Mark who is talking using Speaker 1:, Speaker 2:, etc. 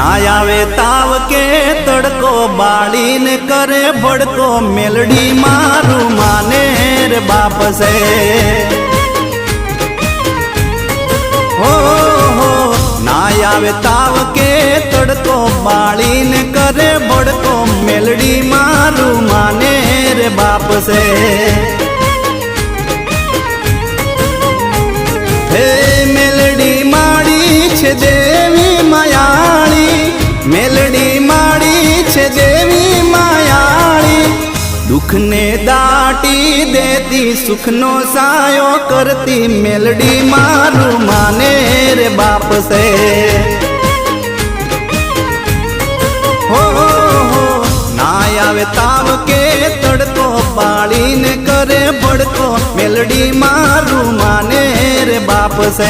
Speaker 1: ना आवे ताव के तड़को बाड़ी ने करे भड़को मेलडी मारू माने रे बाप से हो ना आवे ताव के तड़को बाड़ी ने करे भड़को मेलडी मारू माने रे बाप से हे मेलडी माड़ी छे देवी मायाड़ी मेलडी माड़ी छे देवी मायाड़ी दुख ने दाटी देती सुख नो सायो करती मेलडी मारू माने रे बाप से हो ना आवे ताव के तड़को बाड़ी ने करे भड़को मेलडी मारू माने रे बाप से।